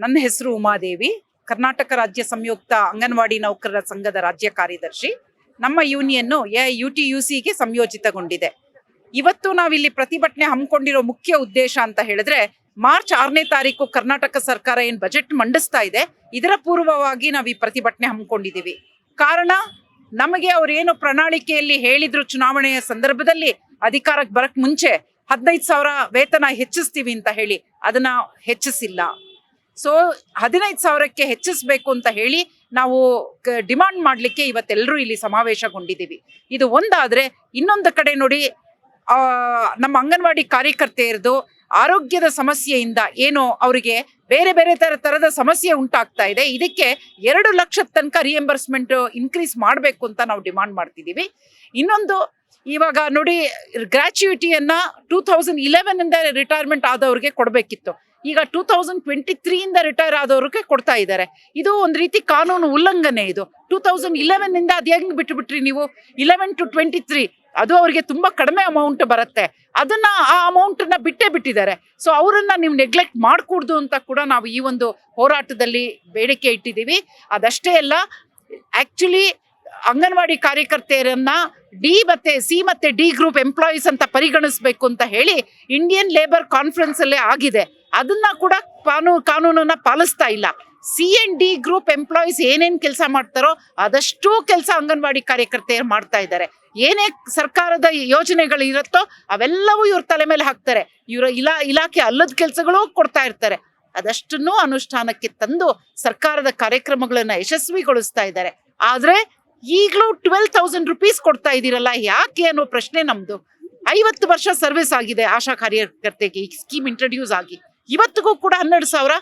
ನನ್ನ ಹೆಸರು ಉಮಾದೇವಿ, ಕರ್ನಾಟಕ ರಾಜ್ಯ ಸಂಯುಕ್ತ ಅಂಗನವಾಡಿ ನೌಕರರ ಸಂಘದ ರಾಜ್ಯ ಕಾರ್ಯದರ್ಶಿ. ನಮ್ಮ ಯೂನಿಯನ್ನು UTUCಗೆ ಸಂಯೋಜಿತಗೊಂಡಿದೆ. ಇವತ್ತು ನಾವಿಲ್ಲಿ ಪ್ರತಿಭಟನೆ ಹಮ್ಮಿಕೊಂಡಿರೋ ಮುಖ್ಯ ಉದ್ದೇಶ ಅಂತ ಹೇಳಿದ್ರೆ, ಮಾರ್ಚ್ 6ನೇ ತಾರೀಕು ಕರ್ನಾಟಕ ಸರ್ಕಾರ ಏನು ಬಜೆಟ್ ಮಂಡಿಸ್ತಾ ಇದೆ, ಇದರ ಪೂರ್ವವಾಗಿ ನಾವು ಈ ಪ್ರತಿಭಟನೆ ಹಮ್ಮಿಕೊಂಡಿದ್ದೀವಿ. ಕಾರಣ, ನಮಗೆ ಅವರೇನು ಪ್ರಣಾಳಿಕೆಯಲ್ಲಿ ಹೇಳಿದ್ರು ಚುನಾವಣೆಯ ಸಂದರ್ಭದಲ್ಲಿ ಅಧಿಕಾರಕ್ಕೆ ಬರಕ್ ಮುಂಚೆ 15,000 ವೇತನ ಹೆಚ್ಚಿಸ್ತೀವಿ ಅಂತ ಹೇಳಿ, ಅದನ್ನ ಹೆಚ್ಚಿಸಿಲ್ಲ. ಸೊ 15,000ಕ್ಕೆ ಹೆಚ್ಚಿಸ್ಬೇಕು ಅಂತ ಹೇಳಿ ನಾವು ಡಿಮಾಂಡ್ ಮಾಡಲಿಕ್ಕೆ ಇವತ್ತೆಲ್ಲರೂ ಇಲ್ಲಿ ಸಮಾವೇಶಗೊಂಡಿದ್ದೀವಿ. ಇದು ಒಂದಾದ್ರೆ, ಇನ್ನೊಂದು ಕಡೆ ನೋಡಿ, ನಮ್ಮ ಅಂಗನವಾಡಿ ಕಾರ್ಯಕರ್ತೆಯರದು ಆರೋಗ್ಯದ ಸಮಸ್ಯೆಯಿಂದ ಏನು ಅವರಿಗೆ ಬೇರೆ ಬೇರೆ ತರದ ಸಮಸ್ಯೆ ಉಂಟಾಗ್ತಾ ಇದೆ. ಇದಕ್ಕೆ 2 ಲಕ್ಷದ ತನಕ ರಿಯಂಬರ್ಸ್ಮೆಂಟ್ ಇನ್ಕ್ರೀಸ್ ಮಾಡಬೇಕು ಅಂತ ನಾವು ಡಿಮಾಂಡ್ ಮಾಡ್ತಿದ್ದೀವಿ. ಇನ್ನೊಂದು, ಇವಾಗ ನೋಡಿ, ಗ್ರಾಚ್ಯುಯಿಟಿಯನ್ನ 2011 ರಿಟೈರ್ಮೆಂಟ್ ಆದವ್ರಿಗೆ ಕೊಡಬೇಕಿತ್ತು, ಈಗ 2023 ರಿಟೈರ್ ಆದವ್ರಿಗೆ ಕೊಡ್ತಾ ಇದ್ದಾರೆ. ಇದು ಒಂದು ರೀತಿ ಕಾನೂನು ಉಲ್ಲಂಘನೆ. ಇದು 2011 ಅದು ಹೆಂಗ್ ಬಿಟ್ಬಿಟ್ರಿ ನೀವು? 11 to 23 ಅದು ಅವ್ರಿಗೆ ತುಂಬಾ ಕಡಿಮೆ ಅಮೌಂಟ್ ಬರುತ್ತೆ, ಅದನ್ನ ಆ ಅಮೌಂಟನ್ನ ಬಿಟ್ಟಿದ್ದಾರೆ. ಸೊ ಅವರನ್ನ ನೀವು ನೆಗ್ಲೆಕ್ಟ್ ಮಾಡಕೂಡ್ದು ಅಂತ ಕೂಡ ನಾವು ಈ ಒಂದು ಹೋರಾಟದಲ್ಲಿ ಬೇಡಿಕೆ ಇಟ್ಟಿದ್ದೀವಿ. ಅದಷ್ಟೇ ಅಲ್ಲ, ಆಕ್ಚುಲಿ ಅಂಗನವಾಡಿ ಕಾರ್ಯಕರ್ತೆಯರನ್ನ ಡಿ ಮತ್ತೆ ಸಿ ಮತ್ತೆ ಡಿ ಗ್ರೂಪ್ ಎಂಪ್ಲಾಯೀಸ್ ಅಂತ ಪರಿಗಣಿಸ್ಬೇಕು ಅಂತ ಹೇಳಿ ಇಂಡಿಯನ್ ಲೇಬರ್ ಕಾನ್ಫರೆನ್ಸ್ ಅಲ್ಲೇ ಆಗಿದೆ. ಅದನ್ನ ಕೂಡ ಕಾನೂನನ್ನ ಪಾಲಿಸ್ತಾ ಇಲ್ಲ. C and D group employees ಏನೇನ್ ಕೆಲಸ ಮಾಡ್ತಾರೋ ಅದಷ್ಟು ಕೆಲಸ ಅಂಗನವಾಡಿ ಕಾರ್ಯಕರ್ತೆಯರು ಮಾಡ್ತಾ ಇದ್ದಾರೆ. ಏನೇ ಸರ್ಕಾರದ ಯೋಜನೆಗಳು ಇರುತ್ತೋ ಅವೆಲ್ಲವೂ ಇವ್ರ ತಲೆ ಮೇಲೆ ಹಾಕ್ತಾರೆ. ಇವರ ಇಲಾಖೆ ಅಲ್ಲದ ಕೆಲಸಗಳು ಕೊಡ್ತಾ ಇರ್ತಾರೆ. ಅದಷ್ಟನ್ನು ಅನುಷ್ಠಾನಕ್ಕೆ ತಂದು ಸರ್ಕಾರದ ಕಾರ್ಯಕ್ರಮಗಳನ್ನ ಯಶಸ್ವಿಗೊಳಿಸ್ತಾ ಇದ್ದಾರೆ. ಆದ್ರೆ ಈಗಲೂ 12,000 ರೂಪೀಸ್ ಕೊಡ್ತಾ ಇದ್ದೀರಲ್ಲ, ಯಾಕೆ ಅನ್ನೋ ಪ್ರಶ್ನೆ ನಮ್ದು. 50 ವರ್ಷ ಸರ್ವಿಸ್ ಆಗಿದೆ ಆಶಾ ಕಾರ್ಯಕರ್ತೆಗೆ ಈ ಸ್ಕೀಮ್ ಇಂಟ್ರೊಡ್ಯೂಸ್ ಆಗಿ. ಇವತ್ತಿಗೂ ಕೂಡ 12,000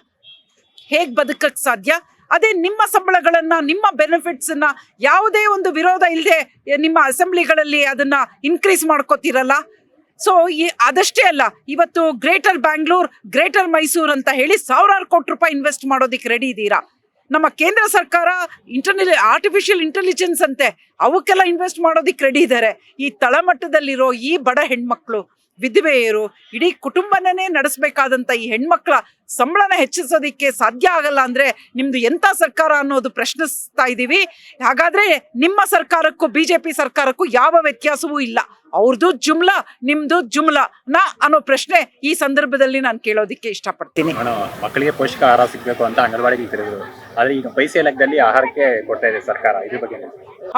ಹೇಗ್ ಬದುಕಕ್ ಸಾಧ್ಯ? ಅದೇ ನಿಮ್ಮ ಸಂಬಳಗಳನ್ನ, ನಿಮ್ಮ ಬೆನಿಫಿಟ್ಸ್ ಅನ್ನ ಯಾವುದೇ ಒಂದು ವಿರೋಧ ಇಲ್ಲದೆ ನಿಮ್ಮ ಅಸೆಂಬ್ಲಿಗಳಲ್ಲಿ ಅದನ್ನ ಇನ್ಕ್ರೀಸ್ ಮಾಡ್ಕೋತಿರಲ್ಲ. ಸೊ ಅದಷ್ಟೇ ಅಲ್ಲ, ಇವತ್ತು ಗ್ರೇಟರ್ ಬ್ಯಾಂಗ್ಳೂರ್, ಗ್ರೇಟರ್ ಮೈಸೂರ್ ಅಂತ ಹೇಳಿ 1,000 ಕೋಟಿ ರೂಪಾಯಿ ಇನ್ವೆಸ್ಟ್ ಮಾಡೋದಿಕ್ಕೆ ರೆಡಿ ಇದ್ದೀರಾ. ನಮ್ಮ ಕೇಂದ್ರ ಸರ್ಕಾರ ಆರ್ಟಿಫಿಷಿಯಲ್ ಇಂಟೆಲಿಜೆನ್ಸ್ ಅಂತೆ ಅವಕ್ಕೆಲ್ಲ ಇನ್ವೆಸ್ಟ್ ಮಾಡೋದಿಕ್ಕೆ ರೆಡಿ ಇದ್ದಾರೆ. ಈ ತಳಮಟ್ಟದಲ್ಲಿರೋ ಈ ಬಡ ಹೆಣ್ಮಕ್ಳು, ವಿಧವೆಯರು, ಇಡೀ ಕುಟುಂಬನೇ ನಡೆಸಬೇಕಾದಂತ ಈ ಹೆಣ್ಮಕ್ಳ ಸಂಬಳನ ಹೆಚ್ಚಿಸೋದಿಕ್ಕೆ ಸಾಧ್ಯ ಆಗಲ್ಲ ಅಂದ್ರೆ ನಿಮ್ದು ಎಂತ ಸರ್ಕಾರ ಅನ್ನೋದು ಪ್ರಶ್ನಿಸ್ತಾ ಇದ್ದೀವಿ. ಹಾಗಾದ್ರೆ ನಿಮ್ಮ ಸರ್ಕಾರಕ್ಕೂ ಬಿಜೆಪಿ ಸರ್ಕಾರಕ್ಕೂ ಯಾವ ವ್ಯತ್ಯಾಸವೂ ಇಲ್ಲ. ಅವ್ರದ್ದು ಜುಮ್ಲಾ, ನಿಮ್ದು ಜುಮ್ಲಾ ನಾ ಅನ್ನೋ ಪ್ರಶ್ನೆ ಈ ಸಂದರ್ಭದಲ್ಲಿ ನಾನು ಕೇಳೋದಿಕ್ಕೆ ಇಷ್ಟಪಡ್ತೀನಿ. ಮಕ್ಕಳಿಗೆ ಪೌಷ್ಟಿಕ ಆಹಾರ ಸಿಗಬೇಕು ಅಂತ ಅಂಗನವಾಡಿಗೆ ಕರೆದ್ರು, ಆದ್ರೆ ಈಗ ಪೈಸೆ ಲೆಕ್ಕದಲ್ಲಿ ಆಹಾರಕ್ಕೆ ಕೊಡ್ತಾ ಇದೆ ಸರ್ಕಾರ. ಇದ್ರ ಬಗ್ಗೆ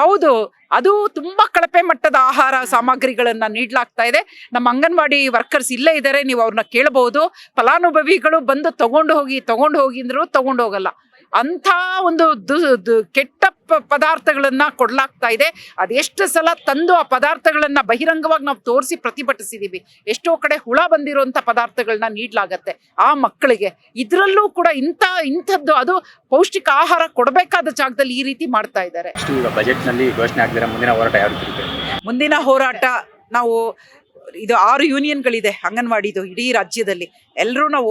ಹೌದು, ಅದು ತುಂಬಾ ಕಳಪೆ ಮಟ್ಟದ ಆಹಾರ ಸಾಮಗ್ರಿಗಳನ್ನ ನೀಡಲಾಗ್ತಾ ಇದೆ. ನಮ್ಮ ಅಂಗನವಾಡಿ ವರ್ಕರ್ಸ್ ಇಲ್ಲೇ ಇದ್ದಾರೆ, ನೀವು ಅವ್ರನ್ನ ಕೇಳಬಹುದು. ಫಲಾನುಭವಿಗಳು ಬಂದು ತಗೊಂಡು ಹೋಗಿ ಅಂದ್ರು ತಗೊಂಡು ಹೋಗಲ್ಲ. ಅಂಥ ಒಂದು ಕೆಟ್ಟ ಪದಾರ್ಥಗಳನ್ನ ಕೊಡ್ಲಾಗ್ತಾ ಇದೆ. ಅದೆಷ್ಟು ಸಲ ತಂದು ಆ ಪದಾರ್ಥಗಳನ್ನ ಬಹಿರಂಗವಾಗಿ ನಾವು ತೋರಿಸಿ ಪ್ರತಿಭಟಿಸಿದೀವಿ. ಎಷ್ಟೋ ಕಡೆ ಹುಳ ಬಂದಿರುವಂತ ಪದಾರ್ಥಗಳನ್ನ ನೀಡ್ಲಾಗತ್ತೆ ಆ ಮಕ್ಕಳಿಗೆ. ಇದ್ರಲ್ಲೂ ಕೂಡ ಇಂಥದ್ದು ಅದು ಪೌಷ್ಟಿಕ ಆಹಾರ ಕೊಡಬೇಕಾದ ಜಾಗದಲ್ಲಿ ಈ ರೀತಿ ಮಾಡ್ತಾ ಇದ್ದಾರೆ. ಬಜೆಟ್ ನಲ್ಲಿ ಘೋಷಣೆ ಆಗಿದ್ರೆ ಮುಂದಿನ ಹೋರಾಟ ಯಾವ ರೀತಿ ಇರುತ್ತೆ? ಮುಂದಿನ ಹೋರಾಟ ನಾವು ಇದು 6 ಯೂನಿಯನ್ಗಳಿದೆ ಅಂಗನವಾಡಿದು ಇಡೀ ರಾಜ್ಯದಲ್ಲಿ. ಎಲ್ಲರೂ ನಾವು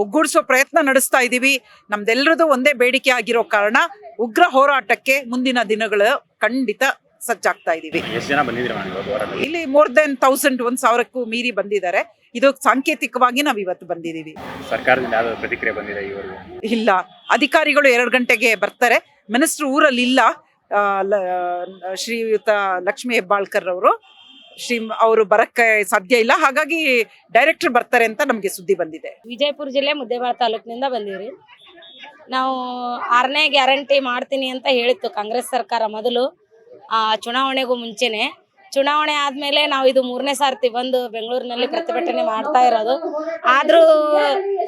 ಒಗ್ಗೂಡಿಸೋ ಪ್ರಯತ್ನ ನಡೆಸ್ತಾ ಇದ್ದೀವಿ. ನಮ್ದೆಲ್ಲರದು ಒಂದೇ ಬೇಡಿಕೆ ಆಗಿರೋ ಕಾರಣ ಉಗ್ರ ಹೋರಾಟಕ್ಕೆ ಮುಂದಿನ ದಿನಗಳು ಖಂಡಿತ ಸಜ್ಜಾಗ್ತಾ ಇದೀವಿ. ಎಷ್ಟು ಜನ ಬಂದಿದ್ದೀರಾ ಇಲ್ಲಿ? ಮೋರ್ ದೆನ್ 1,000ಕ್ಕೂ ಮೀರಿ ಬಂದಿದ್ದಾರೆ. ಇದು ಸಾಂಕೇತಿಕವಾಗಿ ನಾವು ಇವತ್ತು ಬಂದಿದ್ದೀವಿ. ಸರ್ಕಾರದಿಂದ ಯಾವ್ದಾದ್ರು ಪ್ರತಿಕ್ರಿಯೆ ಬಂದಿದೆ ಇವರಿಗೆ? ಇಲ್ಲ, ಅಧಿಕಾರಿಗಳು 2 ಗಂಟೆಗೆ ಬರ್ತಾರೆ. ಮಿನಿಸ್ಟರ್ ಊರಲ್ಲಿ ಇಲ್ಲ. ಶ್ರೀಯುತ ಲಕ್ಷ್ಮೀ ಹೆಬ್ಬಾಳ್ಕರ್ ಅವರು ಬರಕ್ಕೆ ಸಾಧ್ಯ ಇಲ್ಲ. ಹಾಗಾಗಿ ಡೈರೆಕ್ಟರ್ ಬರ್ತಾರೆ ಅಂತ ನಮ್ಗೆ ಸುದ್ದಿ ಬಂದಿದೆ. ವಿಜಯಪುರ ಜಿಲ್ಲೆ ಮುದ್ದೇಬಿಹಾಳ ತಾಲೂಕಿನಿಂದ ಬಂದಿವ್ರಿ. ನಾವು 6ನೇ ಗ್ಯಾರಂಟಿ ಮಾಡ್ತೀನಿ ಅಂತ ಹೇಳಿತ್ತು ಕಾಂಗ್ರೆಸ್ ಸರ್ಕಾರ ಮೊದಲು, ಚುನಾವಣೆಗೂ ಮುಂಚೆನೆ. ಚುನಾವಣೆ ಆದ್ಮೇಲೆ ನಾವು ಇದು 3ನೇ ಸಾರ್ತಿ ಬಂದು ಬೆಂಗಳೂರಿನಲ್ಲಿ ಪ್ರತಿಭಟನೆ ಮಾಡ್ತಾ ಇರೋದು. ಆದ್ರೂ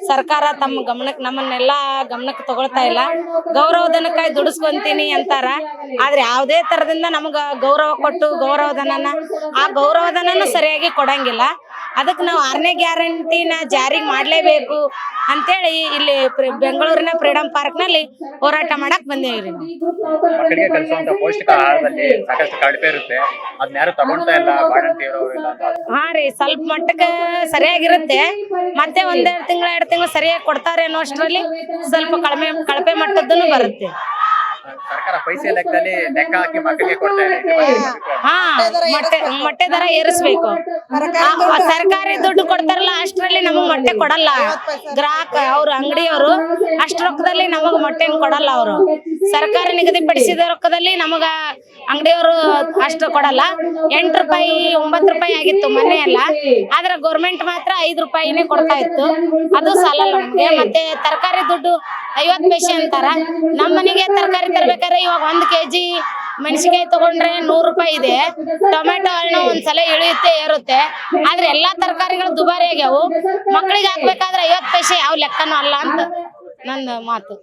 ಸರ್ಕಾರ ತಮ್ಮ ಗಮನಕ್ಕೆ, ನಮ್ಮನ್ನೆಲ್ಲ ಗಮನಕ್ಕೆ ತಗೊಳ್ತಾ ಇಲ್ಲ. ಗೌರವಧನಕ್ಕಾಗಿ ದುಡಿಸ್ಕೊಂತೀನಿ ಅಂತಾರ, ಆದ್ರೆ ಯಾವುದೇ ತರದಿಂದ ನಮ್ಗ ಗೌರವ ಕೊಟ್ಟು ಆ ಗೌರವಧನ ಸರಿಯಾಗಿ ಕೊಡಂಗಿಲ್ಲ. ಅದಕ್ಕೆ ನಾವು 6ನೇ ಗ್ಯಾರಂಟಿನ ಜಾರಿಗೆ ಮಾಡ್ಲೇಬೇಕು ಅಂತೇಳಿ ಇಲ್ಲಿ ಬೆಂಗಳೂರಿನ ಫ್ರೀಡಂ ಪಾರ್ಕ್ ನಲ್ಲಿ ಹೋರಾಟ ಮಾಡಕ್ ಬಂದೇವ್ರಿ. ಮಕ್ಕಳಿಗೆ ಕಲಿಸುವಂತ ಪೌಷ್ಟಿಕ ಆಹಾರದಲ್ಲಿ ಸಾಕಷ್ಟು ಕಡಿಮೆ ಇರುತ್ತೆ, ಅದನ್ನ ಯಾರು ತಗೊಳ್ತಾ ಇಲ್ಲ. ಹಾ ರೀ, ಸ್ವಲ್ಪ ಮಟ್ಟಕ್ಕೆ ಸರಿಯಾಗಿರುತ್ತೆ. ಮತ್ತೆ 1-2 ತಿಂಗಳು 2 ತಿಂಗಳು ಸರಿಯಾಗಿ ಕೊಡ್ತಾರೆ ಅನ್ನೋ ಅಷ್ಟರಲ್ಲಿ ಸ್ವಲ್ಪ ಕಳಪೆ ಮಟ್ಟದ್ದು ಬರುತ್ತೆ. ಸರ್ಕಾರ ಪೈಸೆ ಲೆಕ್ಕದಲ್ಲಿ ಲೆಕ್ಕ ಹಾಕಿ ಮಕ್ಕಳಿಗೆ ಕೊಡ್ತಾ ಇದೆ. ನಿಮ್ಮ ಅಭಿಪ್ರಾಯ? ಹಾ ಮೊಟ್ಟೆ ದರ ಏರಿಸ್ಬೇಕು. ಸರ್ಕಾರಿ ದುಡ್ಡು ಕೊಡ್ತಾರಲ್ಲ ಅಷ್ಟರಲ್ಲಿ ನಮಗ್ ಮೊಟ್ಟೆ ಕೊಡಲ್ಲ ಗ್ರಾಹಕ, ಅವ್ರು ಅಂಗಡಿಯವರು ಅಷ್ಟ್ ರೊಕ್ಕದಲ್ಲಿ ನಮಗ್ ಮೊಟ್ಟೆನ್ ಕೊಡಲ್ಲ. ಅವರು ಸರ್ಕಾರ ನಿಗದಿಪಡಿಸಿದ ರೊಕ್ಕದಲ್ಲಿ ನಮಗ ಅಂಗಡಿಯವರು ಅಷ್ಟು ಕೊಡಲ್ಲ. 8 ರೂಪಾಯಿ 9 ರೂಪಾಯಿ ಆಗಿತ್ತು ಮೊನ್ನೆ ಎಲ್ಲ, ಆದ್ರೆ ಗೌರ್ಮೆಂಟ್ ಮಾತ್ರ 5 ರೂಪಾಯಿನೇ ಕೊಡ್ತಾ ಇತ್ತು. ಅದು ಸಾಲಲ್ಲ ನಮ್ಗೆ. ಮತ್ತೆ ತರಕಾರಿ ದುಡ್ಡು 50 ಪೈಸೆ ಅಂತಾರ. ನಮ್ಮ ಮನೆಗೆ ತರಕಾರಿ ತರ್ಬೇಕಾದ್ರೆ ಇವಾಗ 1 kg ಮೆಣಸಿನಕಾಯಿ ತಗೊಂಡ್ರೆ 100 ರೂಪಾಯಿ ಇದೆ. ಟೊಮೆಟೊ ಹಣ್ಣು ಒಂದ್ಸಲ ಇಳಿಯುತ್ತೆ ಏರುತ್ತೆ. ಆದ್ರೆ ಎಲ್ಲಾ ತರಕಾರಿಗಳು ದುಬಾರಿ ಆಗ್ಯಾವು. ಮಕ್ಕಳಿಗೆ ಹಾಕ್ಬೇಕಾದ್ರೆ 50 ಪೈಸೆ ಯಾವ ಲೆಕ್ಕನೂ ಅಲ್ಲ ಅಂತ ನಂದು ಮಾತು.